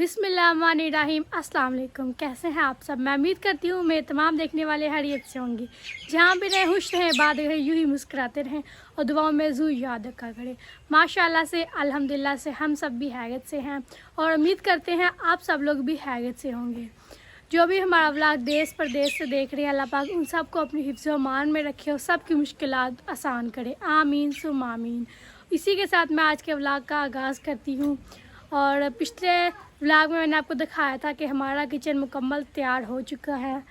बिस्मिल्लाहिर्रहमानिर्रहीम। अस्सलाम वालेकुम। कैसे हैं आप सब? मैं उम्मीद करती हूँ मेरे तमाम देखने वाले खैरियत से होंगे। जहाँ भी रहें खुश रहें, बात रहें, यूँ ही मुस्कुराते रहें और दुआओं में ज़रूर याद रखा करें। माशाल्लाह से अल्हम्दुलिल्लाह से हम सब भी खैरियत से हैं और उम्मीद करते हैं आप सब लोग भी खैरियत से होंगे। जो भी हमारा व्लॉग देश प्रदेश से देख रहे हैं, अल्लाह पाक उन सबको अपनी हिफ्ज़ व अमान में रखे और सबकी मुश्किलात आसान करे। आमीन सुम आमीन। इसी के साथ मैं आज के व्लॉग का आगाज़ करती हूँ। और पिछले व्लॉग में मैंने आपको दिखाया था कि हमारा किचन मुकम्मल तैयार हो चुका है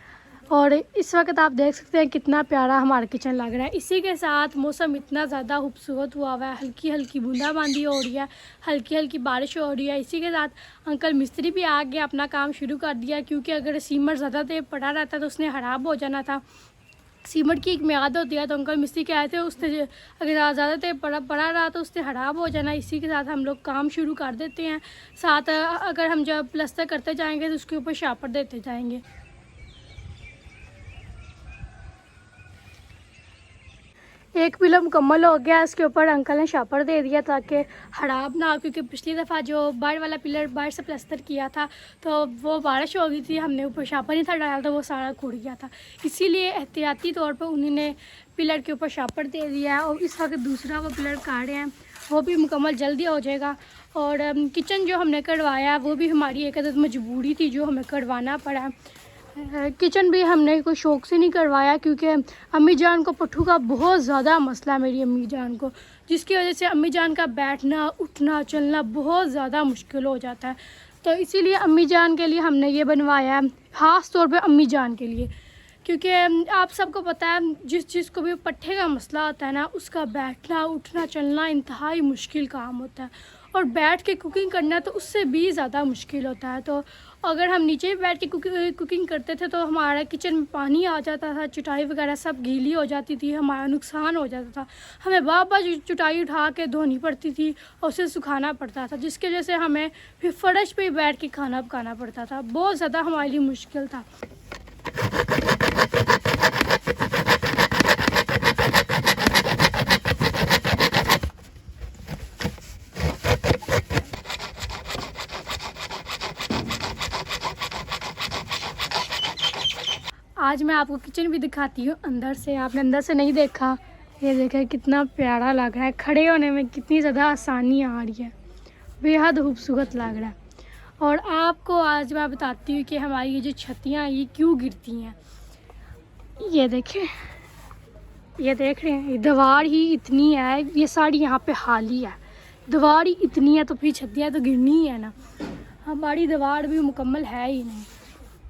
और इस वक्त आप देख सकते हैं कितना प्यारा हमारा किचन लग रहा है। इसी के साथ मौसम इतना ज़्यादा खूबसूरत हुआ है, हल्की हल्की बूंदाबांदी हो रही है, हल्की हल्की बारिश हो रही है। इसी के साथ अंकल मिस्त्री भी आ गया, अपना काम शुरू कर दिया, क्योंकि अगर सीमर ज़्यादा देर पड़ा रहता तो उसने ख़राब हो जाना था। सीमेंट की एक मियाद होती है, तो अंकल मिस्त्री कह रहे थे उसने अगर ज़्यादा देर पड़ा रहा तो उससे ख़राब हो जाना। इसी के साथ हम लोग काम शुरू कर देते हैं। साथ अगर हम जब प्लस्तर करते जाएंगे तो उसके ऊपर शापर देते जाएंगे। एक पिलर मुकम्मल हो गया, इसके ऊपर अंकल ने शापर दे दिया ताकि ख़राब ना हो, क्योंकि पिछली दफ़ा जो बाहर वाला पिलर बाहर से प्लस्तर किया था तो वो बारिश हो गई थी, हमने ऊपर शापर नहीं था डाला तो वो सारा खुड़ गया था। इसीलिए एहतियाती तौर पर उन्होंने पिलर के ऊपर शापर दे दिया है। और इस वक्त दूसरा वो पिलर काट रहे हैं, वो भी मुकम्मल जल्दी हो जाएगा। और किचन जो हमने करवाया वो भी हमारी एक आदत मजबूरी थी जो हमें करवाना पड़ा। किचन भी हमने कोई शौक़ से नहीं करवाया, क्योंकि अम्मी जान को पट्ठू का बहुत ज़्यादा मसला है, मेरी अम्मी जान को, जिसकी वजह से अम्मी जान का बैठना उठना चलना बहुत ज़्यादा मुश्किल हो जाता है। तो इसीलिए अम्मी जान के लिए हमने ये बनवाया है, ख़ास तौर पे अम्मी जान के लिए, क्योंकि आप सबको पता है जिस चीज़ को भी पट्ठे का मसला होता है ना, उसका बैठना उठना चलना इंतहाई मुश्किल काम होता है। और बैठ के कुकिंग करना तो उससे भी ज़्यादा मुश्किल होता है। तो अगर हम नीचे बैठ के कुकिंग करते थे तो हमारा किचन में पानी आ जाता था, चटाई वगैरह सब गीली हो जाती थी, हमारा नुकसान हो जाता था। हमें बार बार चटाई उठा के धोनी पड़ती थी और उसे सुखाना पड़ता था, जिसकी वजह से हमें फिर फर्श पे बैठ के खाना पकाना पड़ता था। बहुत ज़्यादा हमारे लिए मुश्किल था। आज मैं आपको किचन भी दिखाती हूँ अंदर से। आपने अंदर से नहीं देखा, ये देखें कितना प्यारा लग रहा है, खड़े होने में कितनी ज़्यादा आसानी आ रही है, बेहद खूबसूरत लग रहा है। और आपको आज मैं बताती हूँ कि हमारी ये जो छतियाँ ये क्यों गिरती हैं। ये देखें, ये देख रहे हैं, ये दीवार ही इतनी है, ये सारी यहाँ पे खाली है, दीवार ही इतनी है तो फिर छतियाँ तो गिरनी ही है ना। हमारी दीवार भी मुकम्मल है ही नहीं।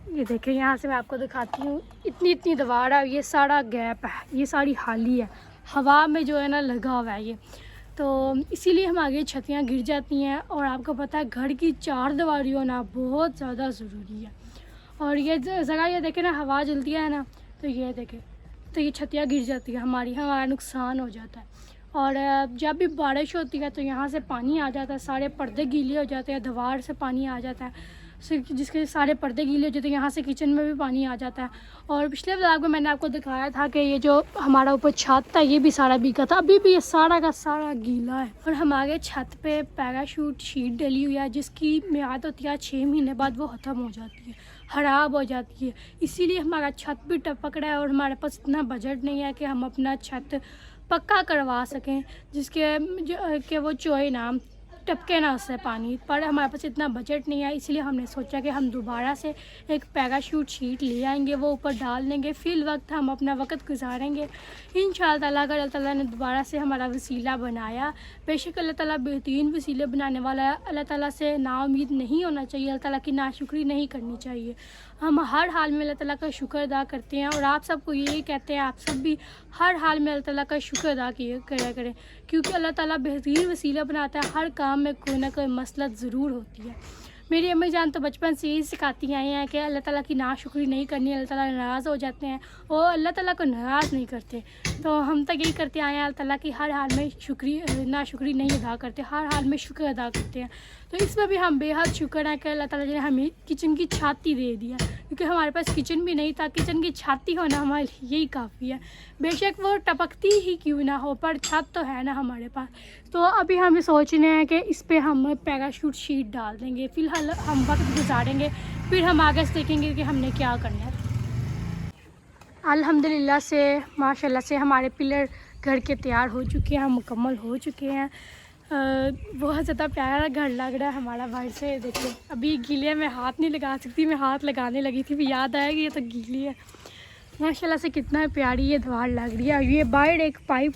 ये देखें, यहाँ से मैं आपको दिखाती हूँ, इतनी इतनी दीवार है, ये सारा गैप है, ये सारी खाली है, हवा में जो है ना लगा हुआ है ये। तो इसीलिए हमारी छतियाँ गिर जाती हैं। और आपको पता है घर की चार दीवारी होना बहुत ज़्यादा ज़रूरी है। और ये ज़रा ये देखें ना, हवा चलती है ना, तो ये देखें, तो ये छतियाँ गिर जाती है, हमारा नुकसान हो जाता है। और जब भी बारिश होती है तो यहाँ से पानी आ जाता है, सारे पर्दे गीले हो जाते हैं, दीवार से पानी आ जाता है, जिसके सारे पर्दे गीले हो जाते हैं, यहाँ से किचन में भी पानी आ जाता है। और पिछले व्लॉग में मैंने आपको दिखाया था कि ये जो हमारा ऊपर छत था ये भी सारा भीगा था, अभी भी ये सारा का सारा गीला है। और हमारे छत पे पैराशूट शीट डली हुई है, जिसकी मियाद होती है 6 महीने बाद वो ख़त्म हो जाती है, ख़राब हो जाती है। इसीलिए हमारा छत भी टपक रहा है और हमारे पास इतना बजट नहीं है कि हम अपना छत पक्का करवा सकें, जिसके वो चोए ना टपके ना उससे पानी। पर हमारे पास इतना बजट नहीं है, इसलिए हमने सोचा कि हम दोबारा से एक पैराशूट शीट ले आएंगे, वो ऊपर डाल देंगे, फिर वक्त हम अपना वक्त गुजारेंगे इंशाअल्लाह ताला। अगर अल्लाह ताला ने दोबारा से हमारा वसीला बनाया, बेशक अल्लाह ताला बेहतरीन वसीले बनाने वाला है, अल्लाह ताला से नाउम्मीद नहीं होना चाहिए, अल्लाह ताला की नाशुक्री नहीं करनी चाहिए। हम हर हाल में अल्लाह ताला का शुक्र अदा करते हैं और आप सबको यही कहते हैं, आप सब भी हर हाल में अल्लाह ताला का शुक्र अदा किया करें, क्योंकि अल्लाह ताला बेहतरीन वसीला बनाता है। हर काम में कोई ना कोई मसलत ज़रूर होती है। मेरी अम्मी जान तो बचपन से ही सिखाती आई हैं कि अल्लाह ताला की नाशुक्री नहीं करनी, अल्लाह ताला नाराज़ हो जाते हैं, और अल्लाह ताला को नाराज़ नहीं करते। तो हम तक यही करते आए हैं, अल्लाह ताला की हर हाल में नाशुक्री नहीं अदा करते, हर हाल में शुक्र अदा करते हैं। तो इसमें भी हम बेहद शुक्र हैं कि अल्लाह ताला ने हमें किचन की छाती दे दिया, क्योंकि हमारे पास किचन भी नहीं था, किचन की छाती होना हमारे लिए यही काफ़ी है। बेशक वो टपकती ही क्यों ना हो, पर छत तो है ना हमारे पास। तो अभी हम सोच रहे हैं कि इस पर हम पैराशूट शीट डाल देंगे। फ़िलहाल हम वक्त गुजारेंगे, फिर हम आगे से देखेंगे कि हमने क्या करना है। अल्हम्दुलिल्लाह से माशाल्लाह से हमारे पिलर घर के तैयार हो चुके हैं, मुकम्मल हो चुके हैं। बहुत ज़्यादा प्यारा घर लग रहा है हमारा बाहर से। देखिए अभी गीले में हाथ नहीं लगा सकती, मैं हाथ लगाने लगी थी, भी याद आया कि ये तो गीली है। माशाल्लाह से कितना प्यारी ये दीवार लग रही है। ये बाहर एक पाइप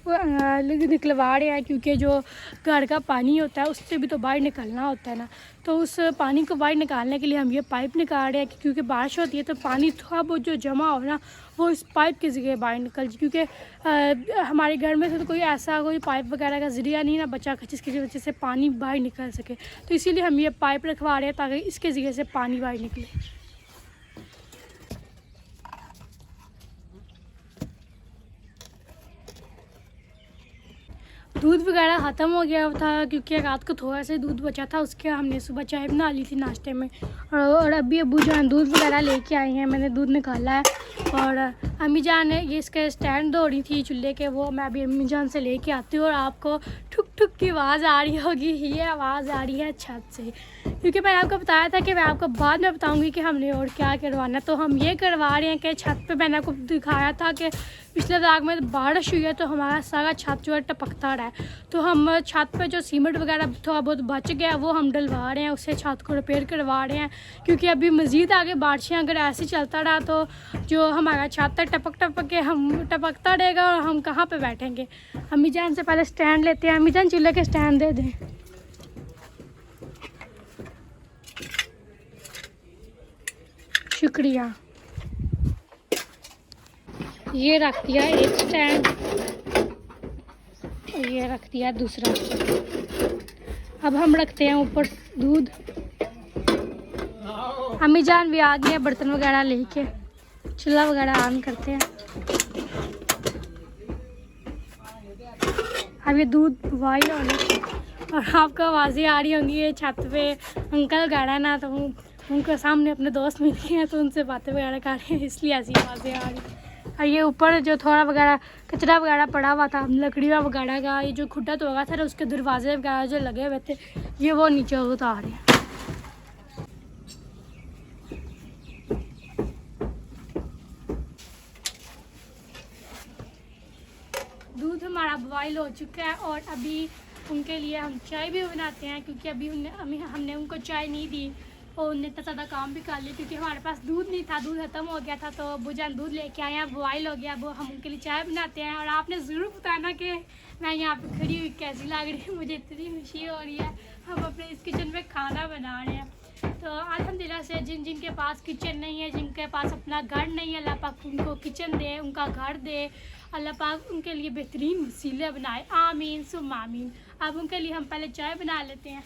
निकलवा रहे हैं, क्योंकि जो घर का पानी होता है उससे भी तो बाहर निकलना होता है ना, तो उस पानी को बाहर निकालने के लिए हम ये पाइप निकाल रहे हैं। क्योंकि बारिश होती है तो पानी थोड़ा बहुत जो जमा हो ना वो इस पाइप के ज़रिए बाहर निकल जाए, क्योंकि हमारे घर में से तो कोई ऐसा कोई पाइप वगैरह का ज़रिया नहीं ना बचा जिसकी वजह से पानी बाहर निकल सके, तो इसीलिए हम ये पाइप रखवा रहे हैं ताकि इसके ज़रिए से पानी बाहर निकले। दूध वगैरह ख़त्म हो गया था, क्योंकि रात को थोड़ा सा दूध बचा था, उसके हमने सुबह चाय बना ली थी नाश्ते में। और अभी अब्बू जान दूध वगैरह लेके आए हैं, मैंने दूध निकाला है। और अम्मी जान है ये इसका स्टैंड धो रही थी चूल्हे के, वो मैं अभी अम्मी जान से लेके आती हूँ। और आपको ठुक ठुक की आवाज़ आ रही होगी, ये आवाज़ आ रही है छत से, क्योंकि मैंने आपको बताया था कि मैं आपको बाद में बताऊँगी कि हमने और क्या करवाना। तो हम ये करवा रहे हैं कि छत पर मैंने आपको दिखाया था कि पिछले रात में बारिश हुई है तो हमारा सारा छत जो है टपकता रहा है, तो हम छत पे जो सीमेंट वगैरह थोड़ा बहुत बच गया वो हम डलवा रहे हैं, उससे छत को रिपेयर करवा रहे हैं। क्योंकि अभी मज़ीद आगे बारिशें अगर ऐसे चलता रहा तो जो हमारा छत है टपक टपक के हम टपकता रहेगा और हम कहाँ पे बैठेंगे। अम्मी जान से पहले स्टैंड लेते हैं। अम्मी जान चूल्हे के स्टैंड दे दें। शुक्रिया। ये रख दिया एक स्टैंड, ये रख दिया दूसरा। अब हम रखते हैं ऊपर दूध। अम्मी जान भी आ गई है बर्तन वगैरह लेके, चूल्हा वगैरह ऑन करते हैं। अब ये दूध बॉईल होने, और आपको आवाज़ें आ रही होंगी, ये छत पे अंकल गाड़ा ना, तो उनके सामने अपने दोस्त मिल गए हैं तो उनसे बातें वगैरह कर रहे हैं, इसलिए ऐसी आवाज़ें आ रही हैं। और ये ऊपर जो थोड़ा वगैरह कचरा वगैरह पड़ा हुआ था लकड़ियाँ वगैरह का, ये जो खुड्डा तो होगा था उसके दरवाजे वगैरह जो लगे हुए थे ये वो नीचे उतार रहे हैं। दूध हमारा बॉईल हो चुका है और अभी उनके लिए हम चाय भी बनाते हैं, क्योंकि अभी हमने उनको चाय नहीं दी और उनने इतना ज़्यादा काम भी कर लिया, क्योंकि हमारे पास दूध नहीं था, दूध ख़त्म हो गया था। तो अब्बू जान दूध लेके आए हैं, बॉईल हो गया, वो हम उनके लिए चाय बनाते हैं। और आपने ज़रूर बताना कि मैं यहाँ पे खड़ी हुई कैसी लग रही है, मुझे इतनी खुशी हो रही है। हम अपने इस किचन में खाना बना रहे हैं। तो अल्हम्दुलिल्लाह से जिनके पास किचन नहीं है, जिनके पास अपना घर नहीं है, अल्लाह पाक उनको किचन दे, उनका घर दे, अल्लाह पाक उनके लिए बेहतरीन वसीले बनाए। आमीन सुम्मा आमीन। अब उनके लिए हम पहले चाय बना लेते हैं।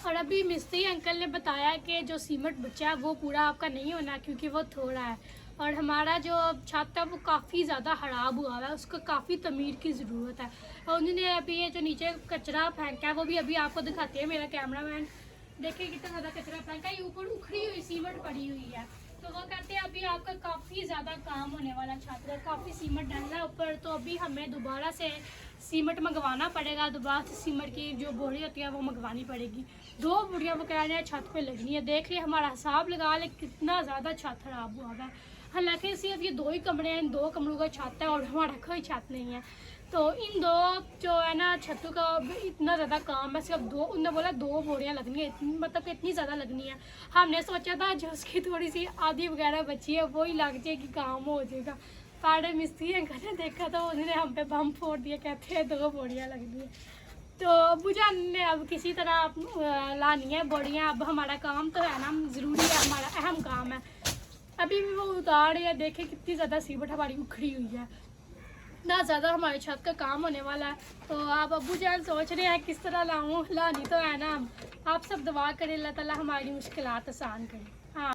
और अभी मिस्त्री अंकल ने बताया कि जो सीमेंट बचा है वो पूरा आपका नहीं होना, क्योंकि वो थोड़ा है। और हमारा जो छत है वो काफ़ी ज़्यादा ख़राब हुआ है, उसको काफ़ी तमीर की ज़रूरत है। और उन्होंने अभी ये जो नीचे कचरा फेंका है वो भी अभी आपको दिखाते हैं मेरा कैमरामैन। देखिए कितना ज़्यादा कचरा फेंका है, ये ऊपर उखड़ी हुई सीमेंट पड़ी हुई है। तो वो कहते हैं अभी आपका काफ़ी ज़्यादा काम होने वाला छत है, काफ़ी सीमेंट डालना है ऊपर। तो अभी हमें दोबारा से सीमेंट मंगवाना पड़ेगा, दोबारा से सीमेंट की जो बोरी होती है वो मंगवानी पड़ेगी। 2 बोरियाँ वो कह रहे हैं छत पे लगनी है। देख लिए हमारा हिसाब लगा ले कितना ज़्यादा छत खराब हुआ है। हालांकि सिर्फ ये 2 ही कमरे हैं, इन 2 कमरों का छत है और हमारा कोई छत नहीं है। तो इन दो जो है ना छत्तू का इतना ज़्यादा काम है, सिर्फ दो, उनने बोला 2 बोरियाँ लगनी है, मतलब कि इतनी ज़्यादा लगनी है। हमने सोचा था जो उसकी थोड़ी सी आधी वगैरह बची है वो ही लग जाएगी, काम हो जाएगा। साढ़े मिस्त्री अंकल ने देखा तो उन्होंने हम पे बम फोड़ दिया, कहते हैं 2 बोरियाँ लगनी है। तो अबू जान ने अब किसी तरह लानी है बोरियाँ। अब हमारा काम तो है ना ज़रूरी है, हमारा अहम काम है। अभी भी वो उतार रहे हैं, देखे कितनी ज़्यादा सीमेंट हमारी उखड़ी हुई है, इतना ज़्यादा हमारे छत का काम होने वाला है। तो आप अबू जान सोच रहे हैं किस तरह लाऊं, लानी तो है ना। आप सब दुआ करें अल्लाह ताला हमारी मुश्किलात आसान करे। हाँ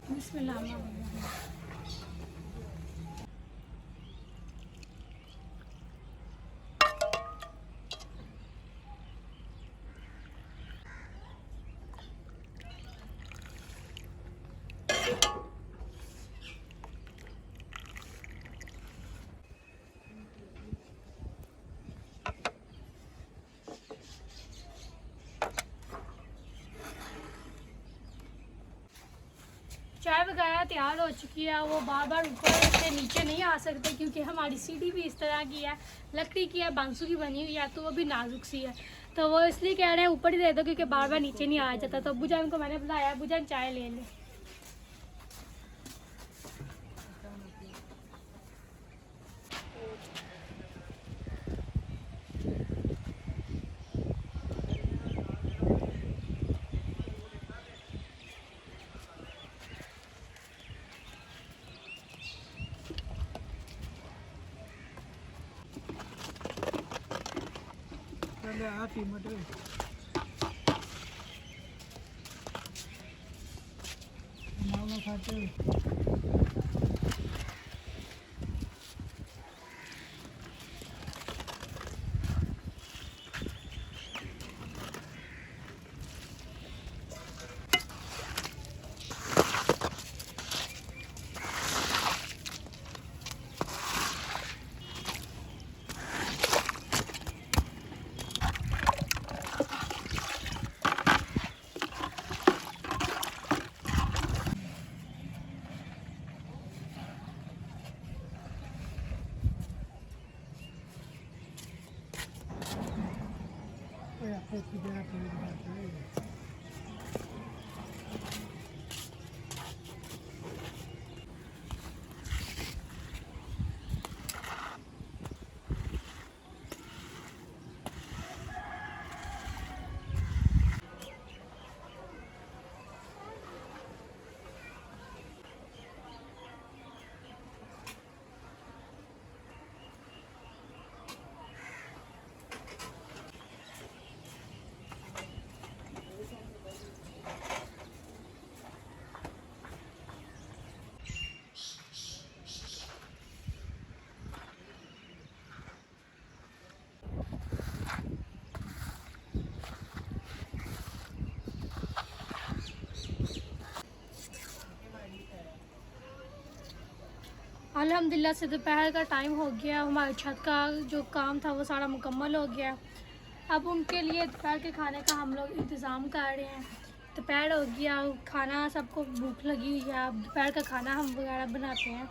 बिस्मिल्लाह। चाय वगैरह तैयार हो चुकी है। वो बार बार ऊपर से नीचे नहीं आ सकते क्योंकि हमारी सीढ़ी भी इस तरह की है, लकड़ी की है, बांसू की बनी हुई है, तो वो भी नाजुक सी है। तो वो इसलिए कह रहे हैं ऊपर ही दे दो क्योंकि बार बार नीचे नहीं आया जाता। तो अब्बू जान को मैंने बुलाया, अब्बू जान चाय ले लें। अल्हम्दुलिल्लाह से दोपहर का टाइम हो गया, हमारी छत का जो काम था वो सारा मुकम्मल हो गया। अब उनके लिए दोपहर के खाने का हम लोग इंतज़ाम कर रहे हैं। दोपहर हो गया, खाना सबको भूख लगी हुई है, अब दोपहर का खाना हम वगैरह बनाते हैं।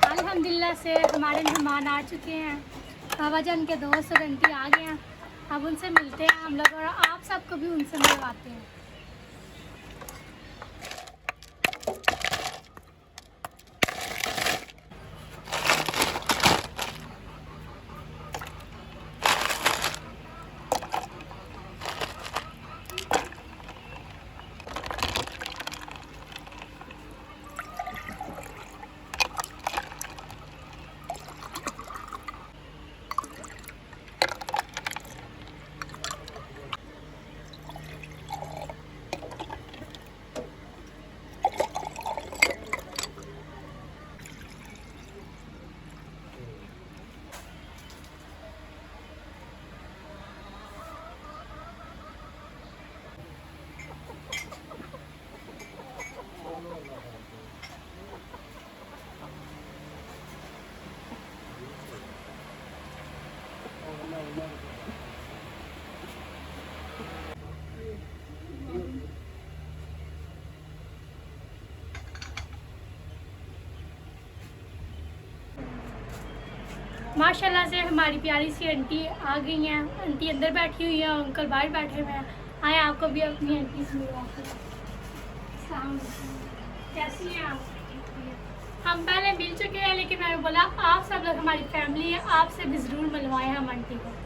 अल्हम्दुलिल्लाह से हमारे मेहमान आ चुके हैं, बाबा जान के दोस्त और आंटी आ गए हैं। अब उनसे मिलते हैं हम लोग और आप सबको भी उनसे मिलवाते हैं। माशाल्लाह से हमारी प्यारी सी आंटी आ गई हैं। आंटी अंदर बैठी हुई है, अंकल बाहर बैठे हुए हैं। आए आपको भी अपनी आंटी से मिलवाते हैं। कैसी हैं आप? हम पहले मिल चुके हैं, लेकिन मैंने बोला आप सब लोग हमारी फैमिली है, आपसे भी ज़रूर मिलवाएं हम आंटी को।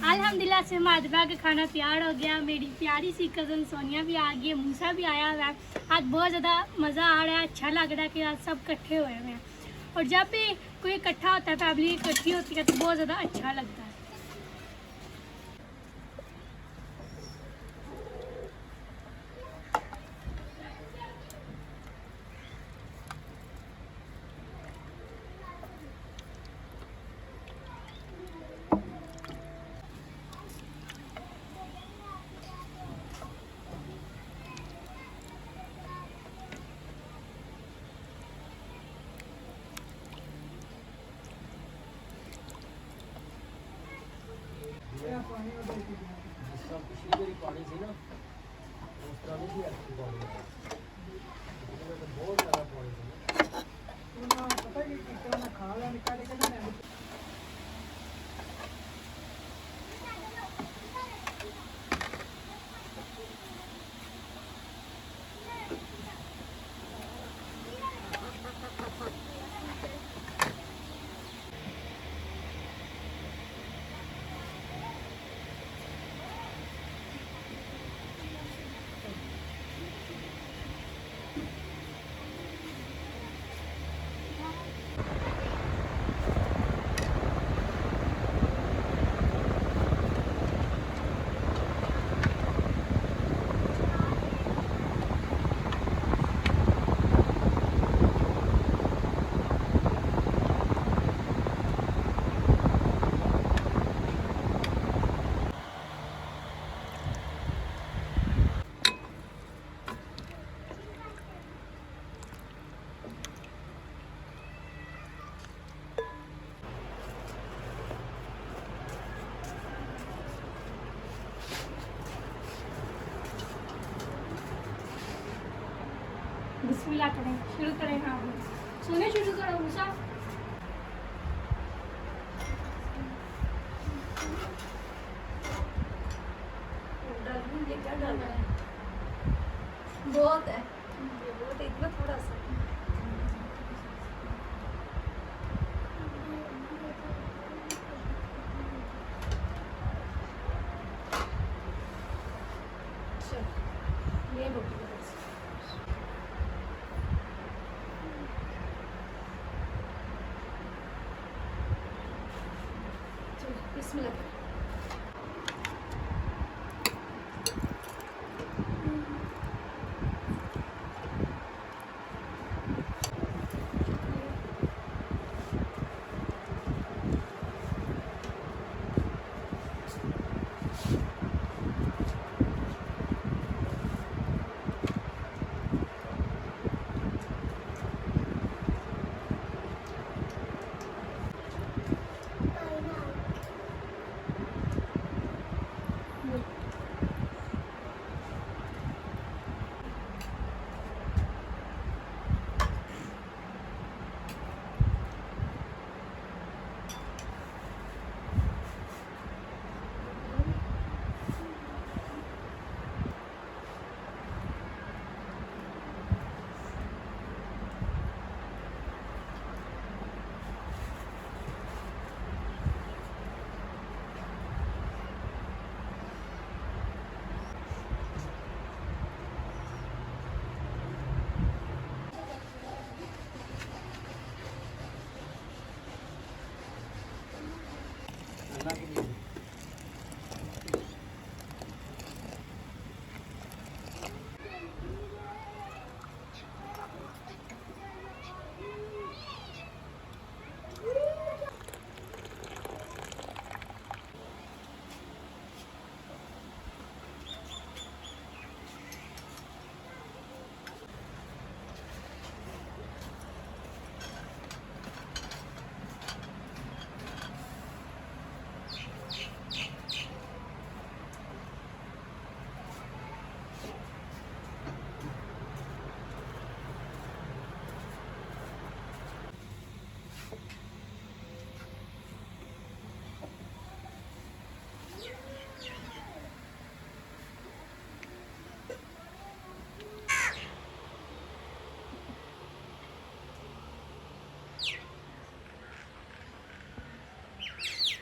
अल्हम्दुलिल्लाह से माजबा का खाना तैयार हो गया। मेरी प्यारी सी कज़न सोनिया भी आ गई है, मूसा भी आया हुआ है। आज बहुत ज़्यादा मज़ा आ रहा है, अच्छा लग रहा है कि आज सब इकट्ठे हुए हैं। और जब भी कोई इकट्ठा होता है, फैमिली इकट्ठी होती है, तो बहुत ज़्यादा अच्छा लगता है। पिछली बारी पानी से ना उस तरह नहीं एक्टिव पानी बहुत ज़्यादा पानी पता है कि खाला निकाले के ना बिस्मिल्लाह करें, शुरू करें। हाँ सोने शुरू करो मूसा। बहुत है, बहुत इतना थोड़ा सा। ये रोटी